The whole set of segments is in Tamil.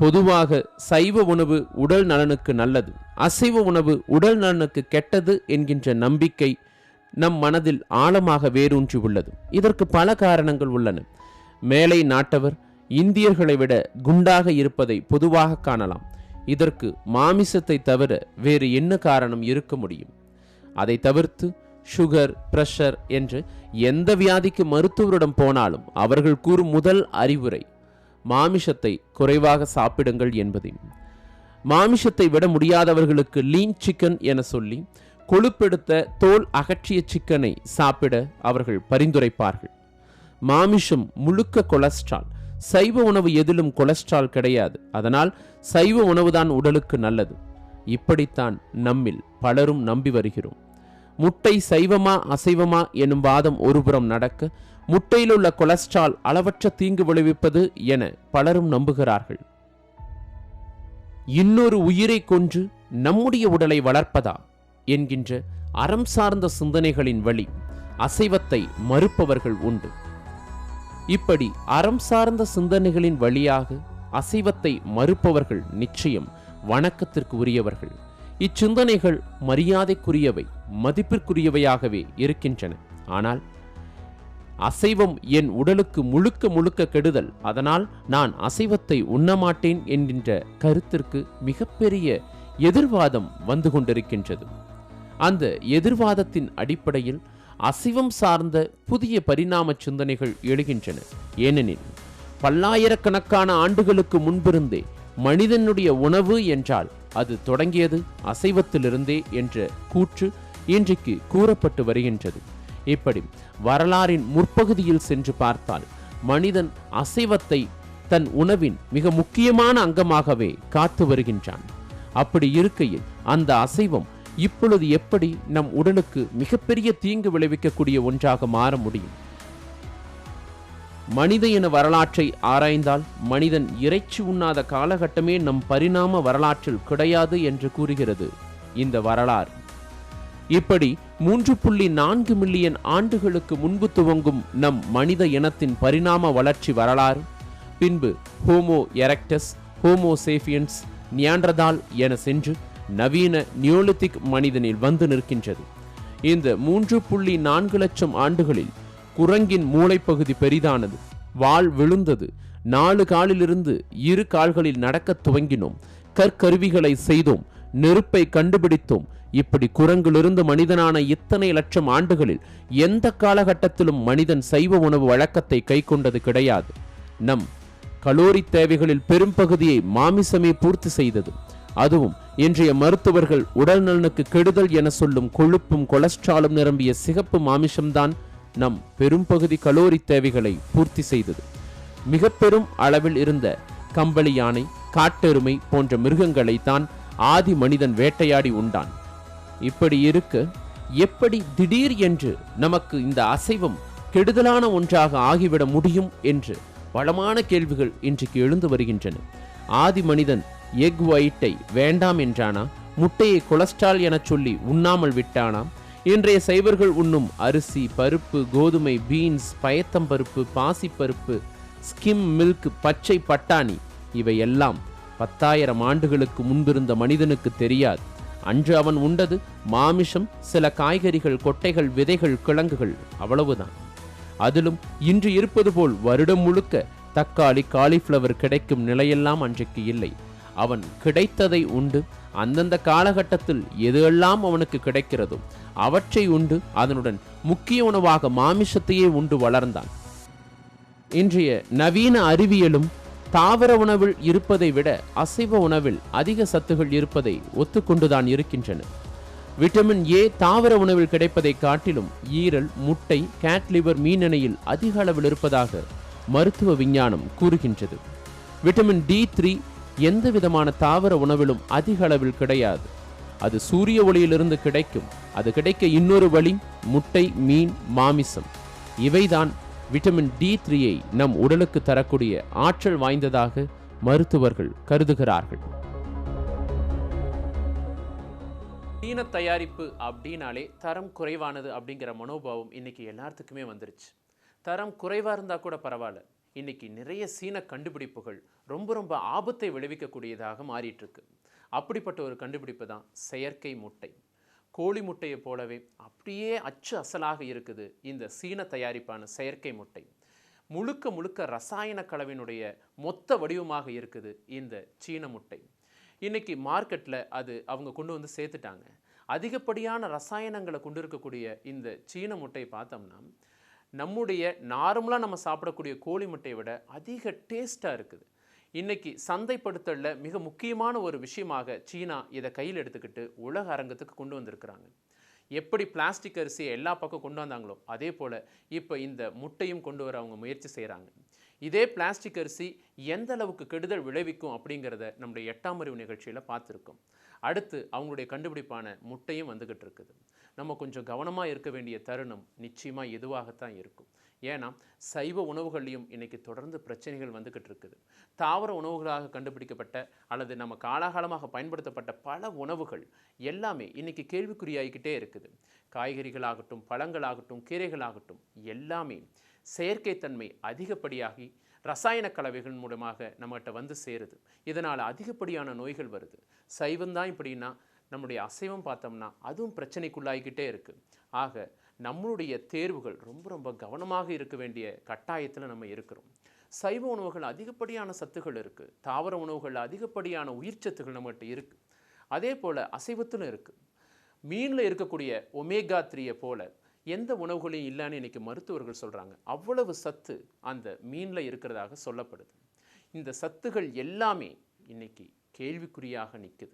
பொதுவாக சைவ உணவு உடல் நலனுக்கு நல்லது, அசைவ உணவு உடல் நலனுக்கு கெட்டது என்கின்ற நம்பிக்கை நம் மனதில் ஆழமாக வேரூன்றி உள்ளது. இதற்கு பல காரணங்கள் உள்ளன. மேலை நாட்டவர் இந்தியர்களை விட குண்டாக இருப்பதை பொதுவாக காணலாம். இதற்கு மாமிசத்தை தவிர வேறு என்ன காரணம் இருக்க முடியும்? அதை தவிர்த்து சுகர், பிரஷர் என்று எந்த வியாதிக்கு மருத்துவரிடம் போனாலும் அவர்கள் கூறும் முதல் அறிவுரை மாமிசத்தை குறைவாக சாப்பிடுங்கள் என்பதே. மாமிசத்தை விட முடியாதவர்களுக்கு லீன் சிக்கன் என சொல்லி கொழுப்பெடுத்த தோல் அகற்றிய சிக்கனை சாப்பிட அவர்கள் பரிந்துரைப்பார்கள். மாமிசம் முழுக்க கொலஸ்ட்ரால். சைவ உணவு எதிலும் கொலஸ்ட்ரால் கிடையாது. அதனால் சைவ உணவுதான் உடலுக்கு நல்லது. இப்படித்தான் நம்மில் பலரும் நம்பி வருகிறோம். முட்டை சைவமா அசைவமா எனும் வாதம் ஒருபுறம் நடக்க, முட்டையில் உள்ள கொலஸ்ட்ரால் அளவற்ற தீங்கு விளைவிப்பது என பலரும் நம்புகிறார்கள். இன்னொரு உயிரை கொன்று நம்முடைய உடலை வளர்ப்பதா என்கின்ற அறம் சார்ந்த சிந்தனைகளின் வழி அசைவத்தை மறுப்பவர்கள் உண்டு. இப்படி அறம் சார்ந்த சிந்தனைகளின் வழியாக அசைவத்தை மறுப்பவர்கள் நிச்சயம் வணக்கத்திற்கு உரியவர்கள். இச்சிந்தனைகள் மரியாதைக்குரியவை, மதிப்பிற்குரியவையாகவே இருக்கின்றன. ஆனால் அசைவம் என் உடலுக்கு முழுக்க முழுக்க கெடுதல், அதனால் நான் அசைவத்தை உண்ணமாட்டேன் என்கின்ற கருத்திற்கு மிகப்பெரிய எதிர்வாதம் வந்து கொண்டிருக்கின்றது. அந்த எதிர்வாதத்தின் அடிப்படையில் அசைவம் சார்ந்த புதிய பரிணாம சிந்தனைகள் எழுகின்றன. ஏனெனில் பல்லாயிரக்கணக்கான ஆண்டுகளுக்கு முன்பிருந்தே மனிதனுடைய உணவு என்றால் அது தொடங்கியது அசைவத்திலிருந்தே என்ற கூற்று இன்றைக்கு கூறப்பட்டு வருகின்றது. இப்படி வரலாறின் முற்பகுதியில் சென்று பார்த்தால் மனிதன் அசைவத்தை தன் உணவின் மிக முக்கியமான அங்கமாகவே காத்து வருகின்றான். அப்படி இருக்கையில் அந்த அசைவம் இப்பொழுது எப்படி நம் உடலுக்கு மிகப்பெரிய தீங்கு விளைவிக்கக்கூடிய ஒன்றாக மாற முடியும்? மனித இன வரலாற்றை ஆராய்ந்தால் மனிதன் இறைச்சி உண்ணாத காலகட்டமே நம் பரிணாம வரலாற்றில் கிடையாது என்று கூறுகிறது இந்த வரலாறு. இப்படி 3.4 மில்லியன் ஆண்டுகளுக்கு முன்பு துவங்கும் நம் மனித இனத்தின் பரிணாம வளர்ச்சி வரலாறு பின்பு homo erectus, homo sapiens, Neanderthal என சென்று நவீன நியோலித்திக் மனிதனில் வந்து நிற்கின்றது. இந்த 3.4 லட்சம் ஆண்டுகளில் குரங்கின் மூளைப்பகுதி பெரிதானது, வால் விழுந்தது, 4 காலிலிருந்து 2 கால்களில் நடக்க துவங்கினோம், கற்கருவிகளை செய்தோம், நெருப்பை கண்டுபிடித்தோம். இப்படி குரங்கிலிருந்து மனிதனான இத்தனை லட்சம் ஆண்டுகளில் எந்த காலகட்டத்திலும் மனிதன் சைவ உணவு வழக்கத்தை கை கொண்டது கிடையாது. நம் கலோரி தேவைகளில் பெரும்பகுதியை மாமிசமே பூர்த்தி செய்தது. அதுவும் இன்றைய மருத்துவர்கள் உடல் நலனுக்கு கெடுதல் என சொல்லும் கொழுப்பும் கொலஸ்ட்ராலும் நிரம்பிய சிகப்பு மாமிசம்தான் நம் பெரும்பகுதி கலோரி தேவைகளை பூர்த்தி செய்தது. மிக பெரும் அளவில் இருந்த கம்பளி யானை, காட்டெருமை போன்ற மிருகங்களை தான் ஆதி மனிதன் வேட்டையாடி உண்டான். இப்படி இருக்க எப்படி திடீர் என்று நமக்கு இந்த அசைவம் கெடுதலான ஒன்றாக ஆகிவிட முடியும் என்று பலமான கேள்விகள் இன்றைக்கு எழுந்து வருகின்றன. ஆதி மனிதன் எக் ஒயிட்டை வேண்டாம் என்றானா? முட்டையை கொலஸ்ட்ரால் என சொல்லி உண்ணாமல் விட்டானாம்? இன்றைய சைவர்கள் உண்ணும் அரிசி, பருப்பு, கோதுமை, பீன்ஸ், பயத்தம்பருப்பு, பாசிப்பருப்பு, ஸ்கிம் மில்க், பச்சை பட்டாணி இவையெல்லாம் 10,000 ஆண்டுகளுக்கு முன்பிருந்த மனிதனுக்கு தெரியாது. அன்று அவன் உண்டது மாமிசம், சில காய்கறிகள், கொட்டைகள், விதைகள், கிழங்குகள், அவ்வளவுதான். அதிலும் இன்று இருப்பது போல் வருடம் முழுக்க தக்காளி, காலிஃப்ளவர் கிடைக்கும் நிலையெல்லாம் அன்றைக்கு இல்லை. அவன் கிடைத்ததை உண்டு அந்தந்த காலகட்டத்தில் எதெல்லாம் அவனுக்கு கிடைக்கிறதோ அவற்றை உண்டு அதனுடன் முக்கிய உணவாக மாமிசத்தையே உண்டு வளர்ந்தான். இன்றைய நவீன அறிவியலும் தாவர உணவில் இருப்பதை விட அசைவ உணவில் அதிக சத்துகள் இருப்பதை ஒத்துக்கொண்டுதான் இருக்கின்றன. விட்டமின் ஏ தாவர உணவில் கிடைப்பதை காட்டிலும் ஈரல், முட்டை, கேட் லிவர், மீனெண்ணெயில் அதிக அளவில் இருப்பதாக மருத்துவ விஞ்ஞானம் கூறுகின்றது. விட்டமின் D3 எந்த விதமான தாவர உணவிலும் அதிக அளவில் கிடையாது. அது சூரிய ஒளியிலிருந்து கிடைக்கும். அது கிடைக்க இன்னொரு வழி முட்டை, மீன், மாமிசம். இவைதான் விட்டமின் D3ஐ நம் உடலுக்கு தரக்கூடிய ஆற்றல் வாய்ந்ததாக மருத்துவர்கள் கருதுகிறார்கள். மீன தயாரிப்பு அப்படின்னாலே தரம் குறைவானது அப்படிங்கிற மனோபாவம் இன்னைக்கு எல்லாத்துக்குமே வந்துருச்சு. தரம் குறைவா இருந்தா கூட பரவாயில்ல, இன்னைக்கு நிறைய சீன கண்டுபிடிப்புகள் ரொம்ப ரொம்ப ஆபத்தை விளைவிக்கக்கூடியதாக மாறிட்டு இருக்கு. அப்படிப்பட்ட ஒரு கண்டுபிடிப்பு தான் செயற்கை முட்டை. கோழி முட்டையை போலவே அப்படியே அச்சு அசலாக இருக்குது இந்த சீன தயாரிப்பான செயற்கை முட்டை. முழுக்க முழுக்க ரசாயன கலவினுடைய மொத்த வடிவமாக இருக்குது இந்த சீன முட்டை. இன்னைக்கு மார்க்கெட்டில் அது அவங்க கொண்டு வந்து சேர்த்துட்டாங்க. அதிகப்படியான ரசாயனங்களை கொண்டு இருக்கக்கூடிய இந்த சீன முட்டையை பார்த்தோம்னா நம்முடைய நார்மலாக நம்ம சாப்பிடக்கூடிய கோழி முட்டையை விட அதிக டேஸ்ட்டாக இருக்குது. இன்றைக்கி சந்தைப்படுத்தலில் மிக முக்கியமான ஒரு விஷயமாக சீனா இதை கையில் எடுத்துக்கிட்டு உலக அரங்கத்துக்கு கொண்டு வந்திருக்கிறாங்க. எப்படி பிளாஸ்டிக் அரிசியை எல்லா பக்கம் கொண்டு வந்தாங்களோ அதே போல் இப்போ இந்த முட்டையும் கொண்டு வர அவங்க முயற்சி செய்கிறாங்க. இதே பிளாஸ்டிக் அரிசி எந்த அளவுக்கு கெடுதல் விளைவிக்கும் அப்படிங்கிறத நம்முடைய 8ஆம் அறிவு நிகழ்ச்சியில் பார்த்துருக்கோம். அடுத்து அவங்களுடைய கண்டுபிடிப்பான முட்டையும் வந்துக்கிட்டு இருக்குது. நம்ம கொஞ்சம் கவனமாக இருக்க வேண்டிய தருணம் நிச்சயமாக இதுவாகத்தான் இருக்கும். ஏன்னா சைவ உணவுகள்லையும் இன்றைக்கி தொடர்ந்து பிரச்சனைகள் வந்துக்கிட்டு இருக்குது. தாவர உணவுகளாக கண்டுபிடிக்கப்பட்ட அல்லது நம்ம காலாகாலமாக பயன்படுத்தப்பட்ட பல உணவுகள் எல்லாமே இன்றைக்கி கேள்விக்குறியாகிக்கிட்டே இருக்குது. காய்கறிகளாகட்டும், பழங்களாகட்டும், கீரைகளாகட்டும் எல்லாமே செயற்கைத்தன்மை அதிகப்படியாகி ரசாயன கலவைகள் மூலமாக நம்மகிட்ட வந்து சேருது. இதனால் அதிகப்படியான நோய்கள் வருது. சைவம்தான் இப்படின்னா நம்முடைய அசைவம் பார்த்தோம்னா அதுவும் பிரச்சனைக்குள்ளாகிக்கிட்டே இருக்குது. ஆக நம்மளுடைய தேர்வுகள் ரொம்ப ரொம்ப கவனமாக இருக்க வேண்டிய கட்டாயத்தில் நம்ம இருக்கிறோம். சைவ உணவுகள் அதிகப்படியான சத்துகள் இருக்குது. தாவர உணவுகளில் அதிகப்படியான உயிர்ச்சத்துகள் நம்மகிட்ட இருக்குது. அதே போல் அசைவத்திலும் இருக்குது. மீனில் இருக்கக்கூடிய ஒமேகா 3 போல எந்த உணவுகளையும் இல்லைன்னு இன்றைக்கி மருத்துவர்கள் சொல்கிறாங்க. அவ்வளவு சத்து அந்த மீனில் இருக்கிறதாக சொல்லப்படுது. இந்த சத்துகள் எல்லாமே இன்னைக்கு கேள்விக்குறியாக நிற்குது.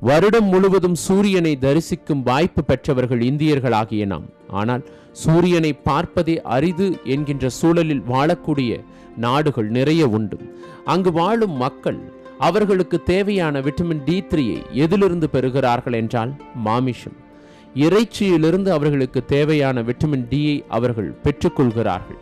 வருடம் முழுவதும் சூரியனை தரிசிக்கும் வாய்ப்பு பெற்றவர்கள் இந்தியர்களாகிய நாம். ஆனால் சூரியனை பார்ப்பதே அரிது என்கின்ற சூழலில் வாழக்கூடிய நாடுகள் நிறைய உண்டு. அங்கு வாழும் மக்கள் அவர்களுக்கு தேவையான விட்டமின் D3 எதிலிருந்து பெறுகிறார்கள் என்றால் மாமிசம். இறைச்சியிலிருந்து அவர்களுக்கு தேவையான விட்டமின் D அவர்கள் பெற்றுக்கொள்கிறார்கள்.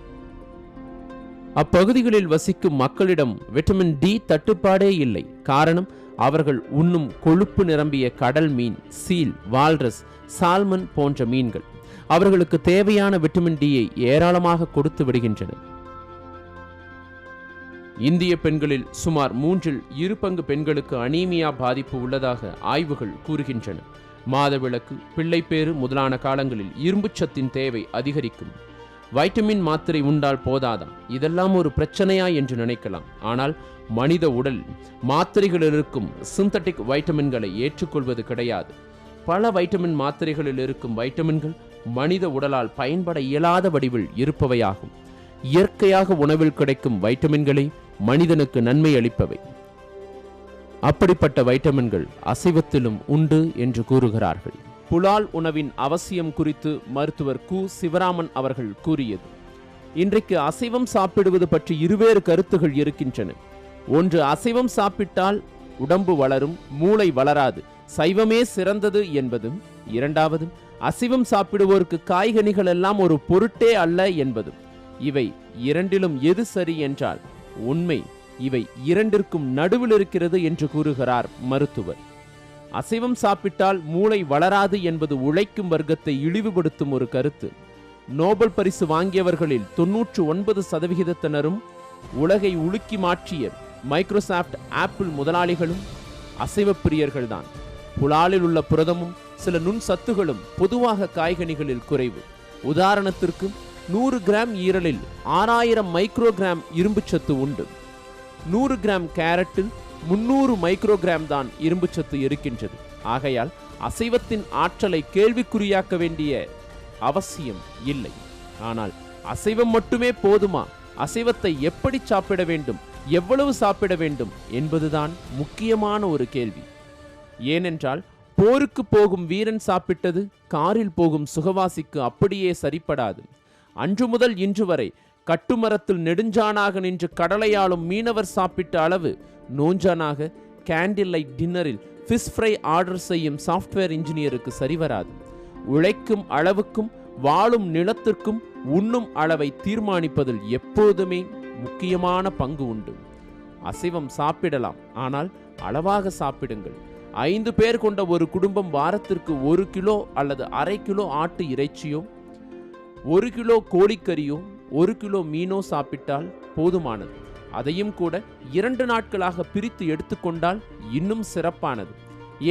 அப்பகுதிகளில் வசிக்கும் மக்களிடம் விட்டமின் D தட்டுப்பாடே இல்லை. காரணம், அவர்கள் உண்ணும் கொழுப்பு நிரம்பிய கடல் மீன், சீல், வால்ரஸ், சால்மன் போன்ற மீன்கள் அவர்களுக்கு தேவையான விட்டமின் D ஏராளமாக கொடுத்து விடுகின்றன. இந்திய பெண்களில் சுமார் 2/3 பங்கு பெண்களுக்கு அனீமியா பாதிப்பு உள்ளதாக ஆய்வுகள் கூறுகின்றன. மாதவிலக்கு, பிள்ளைப்பேறு முதலான காலங்களில் இரும்புச்சத்தின் தேவை அதிகரிக்கும். வைட்டமின் மாத்திரை உண்டால் போதாதா? இதெல்லாம் ஒரு பிரச்சனையா என்று நினைக்கலாம். ஆனால் மனித உடல் மாத்திரைகளில் இருக்கும் சிந்தட்டிக் வைட்டமின்களை ஏற்றுக்கொள்வது கிடையாது. பல வைட்டமின் மாத்திரைகளில் இருக்கும் வைட்டமின்கள் மனித உடலால் பயன்பட இயலாத வடிவில் இருப்பவையாகும். இயற்கையாக உணவில் கிடைக்கும் வைட்டமின்களை மனிதனுக்கு நன்மை அளிப்பவை. அப்படிப்பட்ட வைட்டமின்கள் அசைவத்திலும் உண்டு என்று கூறுகிறார்கள். புலால் உணவின் அவசியம் குறித்து மருத்துவர் கு. சிவராமன் அவர்கள் கூறியது. இன்றைக்கு அசைவம் சாப்பிடுவது பற்றி இருவேறு கருத்துகள் இருக்கின்றன. ஒன்று, அசைவம் சாப்பிட்டால் உடம்பு வளரும், மூளை வளராது, சைவமே சிறந்தது என்பதும். இரண்டாவது, அசைவம் சாப்பிடுவோருக்கு காய்கனிகள் எல்லாம் ஒரு பொருட்டே அல்ல என்பதும். இவை இரண்டிலும் எது சரி என்றால் உண்மை இவை இரண்டிற்கும் நடுவில் இருக்கிறது என்று கூறுகிறார் மருத்துவர். அசைவம் சாப்பிட்டால் மூளை வளராது என்பது உழைக்கும் வர்க்கத்தை இழிவுபடுத்தும் ஒரு கருத்து. நோபல் பரிசு வாங்கியவர்களில் 99% உலகை உலுக்கி மாற்றிய மைக்ரோசாப்ட், ஆப்பிள் முதலாளிகளும் அசைவ பிரியர்கள்தான். புலாலில் உள்ள புரதமும் சில நுண் சத்துகளும் பொதுவாக காய்கனிகளில் குறைவு. உதாரணத்திற்கு 100 கிராம் ஈரலில் 6000 மைக்ரோகிராம் இரும்புச்சத்து உண்டு. 100 கிராம் கேரட்டில் 300 மைக்ரோகிராம் தான் இரும்புச்சத்து இருக்கின்றது. ஆகையால் அசைவத்தின் ஆற்றலை கேள்விக்குறியாக்க வேண்டிய அவசியம் இல்லை. ஆனால் அசைவம் மட்டுமே போதுமா? அசைவத்தை எப்படி சாப்பிட வேண்டும், எவ்வளவு சாப்பிட வேண்டும் என்பதுதான் முக்கியமான ஒரு கேள்வி. ஏனென்றால் போருக்கு போகும் வீரன் சாப்பிட்டது காரில் போகும் சுகவாசிக்கு அப்படியே சரிப்படாது. அன்று முதல் இன்று வரை கட்டுமரத்தில் நெடுஞ்சானாக நின்று கடலையாளும் மீனவர் சாப்பிட்ட அளவு நோஞ்சானாக கேண்டில் லைட் டின்னரில் ஃபிஷ் ஃப்ரை ஆர்டர் செய்யும் சாஃப்ட்வேர் இன்ஜினியருக்கு சரிவராது. உழைக்கும் அளவுக்கும் வாழும் நிலத்திற்கும் உண்ணும் அளவை தீர்மானிப்பதில் எப்போதுமே முக்கியமான பங்கு உண்டு. அசைவம் சாப்பிடலாம், ஆனால் அளவாக சாப்பிடுங்கள். 5 பேர் கொண்ட ஒரு குடும்பம் வாரத்திற்கு 1 கிலோ அல்லது அரை கிலோ ஆட்டு இறைச்சியோ 1 கிலோ கோழிக்கறியோ 1 கிலோ மீனோ சாப்பிட்டால் போதுமானது. அதையும் கூட 2 நாட்களாக பிரித்து எடுத்துக்கொண்டால் இன்னும் சிறப்பானது.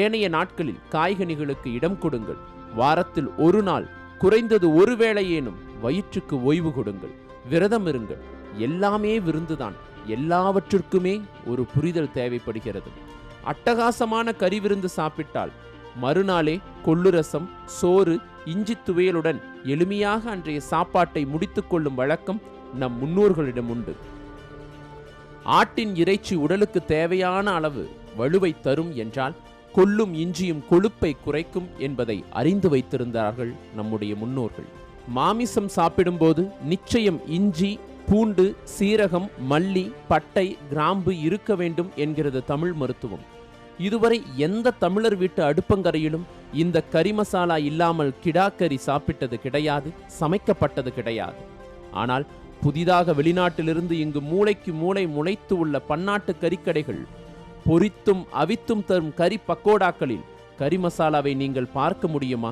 ஏனைய நாட்களில் காய்கனிகளுக்கு இடம் கொடுங்கள். வாரத்தில் 1 நாள் குறைந்தது 1 வேளையேனும் வயிற்றுக்கு ஓய்வு கொடுங்கள். விரதம் இருங்கள். எல்லாமே விருந்துதான். எல்லாவற்றிற்குமே ஒரு புரிதல் தேவைப்படுகிறது. அட்டகாசமான கறி விருந்து சாப்பிட்டால் மறுநாளே கொள்ளு ரசம், சோறு, இஞ்சி துவையலுடன் எளிமையாக அன்றைய சாப்பாட்டை முடித்துக் கொள்ளும் வழக்கம் நம் முன்னோர்களிடம் உண்டு. ஆட்டின் இறைச்சி உடலுக்கு தேவையான அளவு வலுவை தரும் என்றால் கொள்ளும் இஞ்சியும் கொழுப்பை குறைக்கும் என்பதை அறிந்து வைத்திருந்தார்கள் நம்முடைய முன்னோர்கள். மாமிசம் சாப்பிடும்போது நிச்சயம் இஞ்சி, பூண்டு, சீரகம், மல்லி, பட்டை, கிராம்பு இருக்க வேண்டும் என்கிறது தமிழ் மருத்துவம். இதுவரை எந்த தமிழர் வீட்டு அடுப்பங்கரையிலும் இந்த கறி மசாலா இல்லாமல் கிடாக்கறி சாப்பிட்டது கிடையாது, சமைக்கப்பட்டது கிடையாது. ஆனால் புதிதாக வெளிநாட்டிலிருந்து இங்கு மூளைக்கு மூளை முளைத்து உள்ள பன்னாட்டு கறிக்கடைகள் பொரித்தும் அவித்தும் தரும் கறி பக்கோடாக்களில் கறி மசாலாவை நீங்கள் பார்க்க முடியுமா?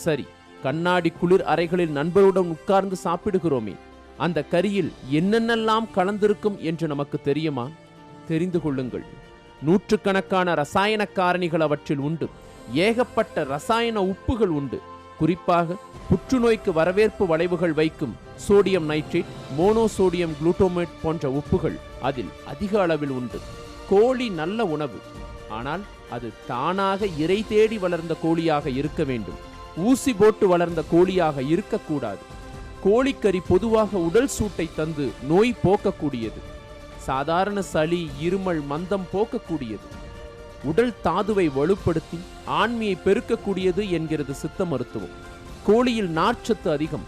சரி, கண்ணாடி குளிர் அறைகளில் நண்பருடன் உட்கார்ந்து சாப்பிடுகிறோமே, அந்த கறியில் என்னென்னலாம் கலந்திருக்கும் என்று நமக்கு தெரியுமா? தெரிந்து கொள்ளுங்கள். நூற்றுக்கணக்கான ரசாயன காரணிகள் அவற்றில் உண்டு. ஏகப்பட்ட ரசாயன உப்புகள் உண்டு. குறிப்பாக புற்றுநோய்க்கு வரவேற்பு வளைவுகள் வைக்கும் சோடியம் நைட்ரேட், மோனோசோடியம் குளூட்டோமேட் போன்ற உப்புகள் அதில் அதிக அளவில் உண்டு. கோழி நல்ல உணவு. ஆனால் அது தானாக இறை தேடி வளர்ந்த கோழியாக இருக்க வேண்டும். ஊசி போட்டு வளர்ந்த கோழியாக இருக்கக்கூடாது. கோழிக்கறி பொதுவாக உடல் சூட்டை தந்து நோய் போக்கக்கூடியது. சாதாரண சளி, இருமல், மந்தம் போக்கக்கூடியது. உடல் தாதுவை வலுப்படுத்தி ஆண்மையை பெருக்கக்கூடியது என்கிறது சித்த மருத்துவம். கோழியில் நார்ச்சத்து அதிகம்.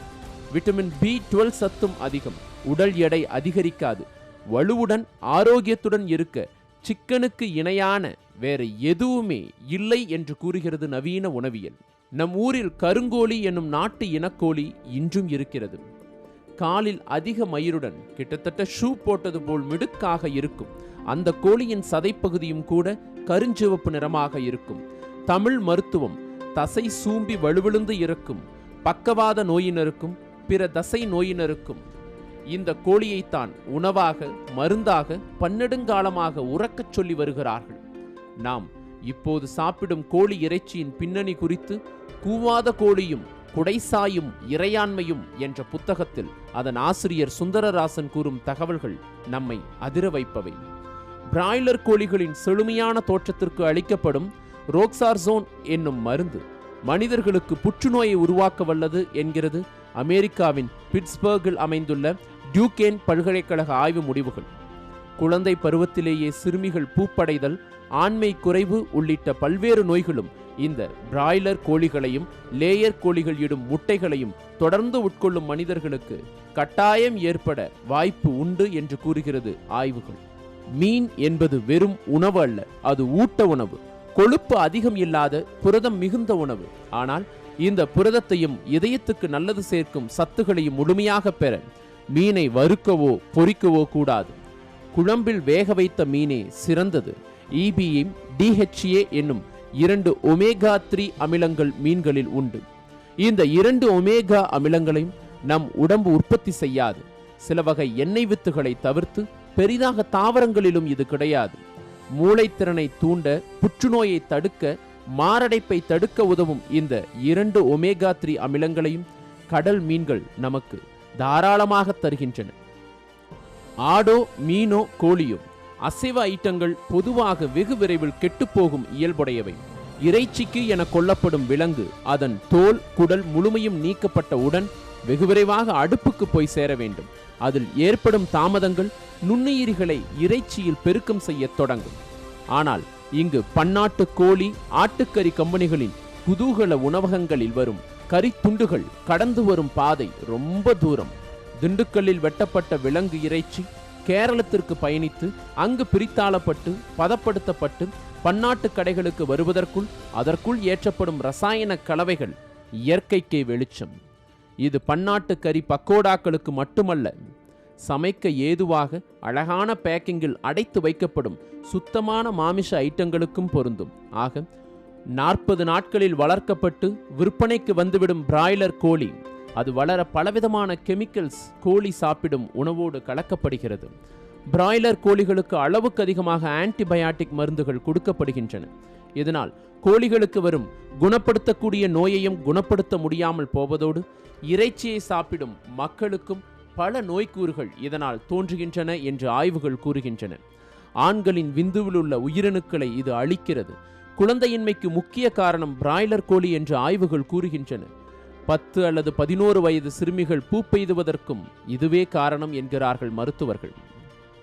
விட்டமின் B12 சத்தும் அதிகம். உடல் எடை அதிகரிக்காது. வலுவுடன் ஆரோக்கியத்துடன் இருக்க சிக்கனுக்கு இணையான வேற எதுவுமே இல்லை என்று கூறுகிறது நவீன உணவியல். நம் ஊரில் கருங்கோழி என்னும் நாட்டு இனக்கோழி இன்றும் இருக்கிறது. காலில் அதிக மயிருடன் கிட்டத்தட்ட ஷூ போட்டது போல் மிடுக்காக இருக்கும். அந்த கோழியின் சதைப்பகுதியும் கூட கருஞ்சிவப்பு நிறமாக இருக்கும். தமிழ் மருத்துவம் தசை சூம்பி வலுவிழுந்து இருக்கும் பக்கவாத நோயினருக்கும் பிற தசை நோயினருக்கும் இந்த கோழியைத்தான் உணவாக, மருந்தாக பன்னெடுங்காலமாக உறக்கச் சொல்லி வருகிறார்கள். நாம் இப்போது சாப்பிடும் கோழி இறைச்சியின் பின்னணி குறித்து கூவாத கோழியும் குடைசாயும் இறையாண்மையும் என்ற புத்தகத்தில் அதன் ஆசிரியர் சுந்தரராசன் கூறும் தகவல்கள் நம்மை அதிர வைப்பவை. பிராய்லர் கோழிகளின் செழுமையான தோற்றத்திற்கு அளிக்கப்படும் ரோக்சார்சோன் என்னும் மருந்து மனிதர்களுக்கு புற்றுநோயை உருவாக்க வல்லது என்கிறது அமெரிக்காவின் பிட்ஸ்பர்கில் அமைந்துள்ள டியூகேன் பல்கலைக்கழக ஆய்வு முடிவுகள். குழந்தை பருவத்திலேயே சிறுமிகள் பூப்படைதல், ஆண்மை குறைவு உள்ளிட்ட பல்வேறு நோய்களும் இந்த பிராய்லர் கோழிகளையும் லேயர் கோழிகள் இடும் முட்டைகளையும் தொடர்ந்து உட்கொள்ளும் மனிதர்களுக்கு கட்டாயம் ஏற்பட வாய்ப்பு உண்டு என்று கூறுகிறது ஆய்வுகள். மீன் என்பது வெறும் உணவு அல்ல, அது ஊட்ட உணவு. கொழுப்பு அதிகம் இல்லாத புரதம் மிகுந்த உணவு. ஆனால் இந்த புரதத்தையும் இதயத்துக்கு நல்லது சேர்க்கும் சத்துகளையும் முழுமையாக பெற மீனை வறுக்கவோ பொரிக்கவோ கூடாது. குழம்பில் வேக வைத்த மீனே சிறந்தது. EPA, DHA என்னும் 2 ஒமேகா 3 அமிலங்கள் மீன்களில் உண்டு. இந்த 2 ஒமேகா அமிலங்களையும் நம் உடம்பு உற்பத்தி செய்யாது. சில வகை எண்ணெய் வித்துகளை தவிர்த்து பெரிதாக தாவரங்களிலும் இது கிடையாது. மூளைத்திறனை தூண்ட, புற்றுநோயை தடுக்க, மாரடைப்பை தடுக்க உதவும் இந்த 2 ஒமேகா 3 அமிலங்களையும் கடல் மீன்கள் நமக்கு தாராளமாக தருகின்றன. ஆடோ, மீனோ, கோழியோ அசைவ ஐட்டங்கள் பொதுவாக வெகு விரைவில் கெட்டுப்போகும் இயல்புடையவை. இறைச்சிக்கு என கொல்லப்படும் விலங்கு அதன் தோல், குடல் முழுமையும் நீக்கப்பட்ட உடன் வெகு விரைவாக அடுப்புக்கு போய் சேர வேண்டும். அதில் ஏற்படும் தாமதங்கள் நுண்ணுயிரிகளை இறைச்சியில் பெருக்கம் செய்ய தொடங்கும். ஆனால் இங்கு பன்னாட்டு கோழி, ஆட்டுக்கறி கம்பெனிகளின் குதூகல உணவகங்களில் வரும் கறி துண்டுகள் கடந்து வரும் பாதை ரொம்ப தூரம். திண்டுக்கல்லில் வெட்டப்பட்ட விலங்கு இறைச்சி கேரளத்திற்கு பயணித்து அங்கு பிரித்தாளப்பட்டு பதப்படுத்தப்பட்டு பன்னாட்டு கடைகளுக்கு வருவதற்குள் அதற்குள் ஏற்றப்படும் ரசாயன கலவைகள் இயற்கைக்கே வெளிச்சம். இது பன்னாட்டு கறி பக்கோடாக்களுக்கு மட்டுமல்ல, சமைக்க ஏதுவாக அழகான பேக்கிங்கில் அடைத்து வைக்கப்படும் சுத்தமான மாமிச ஐட்டங்களுக்கும் பொருந்தும். ஆக 40 நாட்களில் வளர்க்கப்பட்டு விற்பனைக்கு வந்துவிடும் பிராய்லர் கோழி அது வளர பலவிதமான கெமிக்கல்ஸ் கோழி சாப்பிடும் உணவோடு கலக்கப்படுகிறது. பிராய்லர் கோழிகளுக்கு அளவுக்கு அதிகமாக ஆன்டிபயாட்டிக் மருந்துகள் கொடுக்கப்படுகின்றன. இதனால் கோழிகளுக்கு வரும் குணப்படுத்தக்கூடிய நோயையும் குணப்படுத்த முடியாமல் போவதோடு இறைச்சியை சாப்பிடும் மக்களுக்கும் பல நோய்க்கூறுகள் இதனால் தோன்றுகின்றன என்று ஆய்வுகள் கூறுகின்றன. ஆண்களின் விந்துவில் உள்ள உயிரணுக்களை இது அழிக்கிறது. குழந்தையின்மைக்கு முக்கிய காரணம் பிராய்லர் கோழி என்று ஆய்வுகள் கூறுகின்றன. 10 அல்லது 11 வயது சிறுமிகள் பூப்பெய்துவதற்கும் இதுவே காரணம் என்கிறார்கள் மருத்துவர்கள்.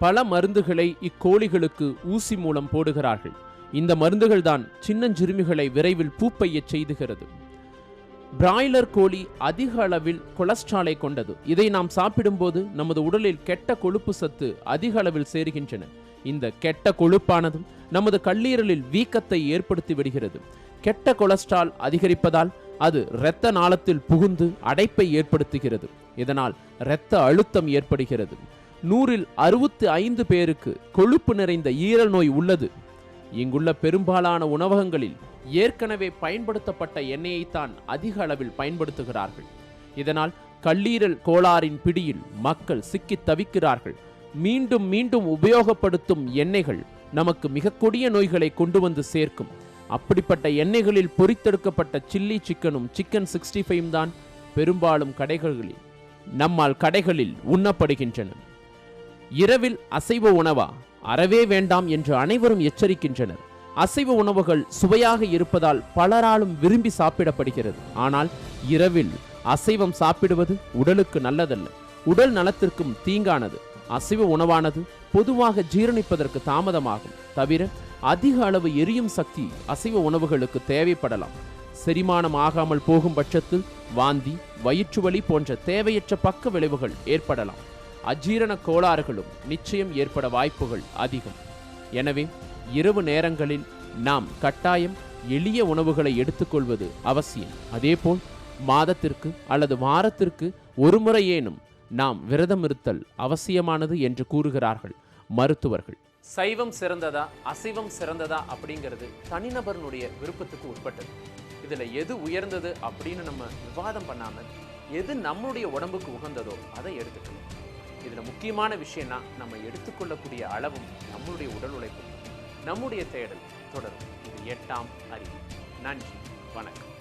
பல மருந்துகளை இக்கோழிகளுக்கு ஊசி மூலம் போடுகிறார்கள். இந்த மருந்துகள் தான் சின்னஞ்சிறுமிகளை விரைவில் பூப்பெய்யச் செய்துகிறது. பிராய்லர் கோழி அதிக அளவில் கொலஸ்ட்ராலை கொண்டது. இதை நாம் சாப்பிடும்போது நமது உடலில் கெட்ட கொழுப்பு சத்து அதிக அளவில் சேருகின்றன. இந்த கெட்ட கொழுப்பானதும் நமது கல்லீரலில் வீக்கத்தை ஏற்படுத்தி விடுகிறது. கெட்ட கொலஸ்ட்ரால் அதிகரிப்பதால் அது இரத்த நாளத்தில் புகுந்து அடைப்பை ஏற்படுத்துகிறது. இதனால் இரத்த அழுத்தம் ஏற்படுகிறது. 100இல் 65 பேருக்கு கொழுப்பு நிறைந்த ஈரல் நோய் உள்ளது. இங்குள்ள பெரும்பாலான உணவகங்களில் ஏற்கனவே பயன்படுத்தப்பட்ட எண்ணெயைத்தான் அதிக அளவில் பயன்படுத்துகிறார்கள். இதனால் கல்லீரல் கோளாறின் பிடியில் மக்கள் சிக்கி தவிக்கிறார்கள். மீண்டும் மீண்டும் உபயோகப்படுத்தும் எண்ணெய்கள் நமக்கு மிக கொடிய நோய்களை கொண்டு வந்து சேர்க்கும். அப்படிப்பட்ட எண்ணெய்களில் பொரித்தெடுக்கப்பட்ட சில்லி சிக்கனும் சிக்கன் 65 தான் பெரும்பாலும் கடைகளில் உண்ணப்படுகின்றன. இரவில் அசைவ உணவா? அறவே வேண்டாம் என்று அனைவரும் எச்சரிக்கின்றனர். அசைவ உணவுகள் சுவையாக இருப்பதால் பலராலும் விரும்பி சாப்பிடப்படுகிறது. ஆனால் இரவில் அசைவம் சாப்பிடுவது உடலுக்கு நல்லதல்ல, உடல் நலத்திற்கும் தீங்கானது. அசைவ உணவானது பொதுவாக ஜீரணிப்பதற்கு தாமதமாகும். தவிர அதிக அளவு எரியும் சக்தி அசைவ உணவுகளுக்கு தேவைப்படலாம். செரிமானம் ஆகாமல் போகும் பட்சத்தில் வாந்தி, வயிற்றுவலி போன்ற தேவையற்ற பக்க விளைவுகள் ஏற்படலாம். அஜீரண கோளாறுகளும் நிச்சயம் ஏற்பட வாய்ப்புகள் அதிகம். எனவே இரவு நேரங்களில் நாம் கட்டாயம் எளிய உணவுகளை எடுத்துக்கொள்வது அவசியம். அதேபோல் மாதத்திற்கு அல்லது வாரத்திற்கு ஒரு முறையேனும் நாம் விரதம் இருத்தல் அவசியமானது என்று கூறுகிறார்கள் மருத்துவர்கள். சைவம் சிறந்ததா அசைவம் சிறந்ததா அப்படிங்கிறது தனிநபருடைய விருப்பத்துக்கு உட்பட்டது. இதுல எது உயர்ந்தது அப்படின்னு நம்ம விவாதம் பண்ணாம எது நம்முடைய உடம்புக்கு உகந்ததோ அதை எடுத்துக்கணும். இதுல முக்கியமான விஷயம்னா நம்ம எடுத்துக்கொள்ளக்கூடிய அளவும் நம்மளுடைய உடல் உழைப்பும் நம்முடைய தேடல் தொடரும். இது 8ஆம் அறிவு. நன்றி, வணக்கம்.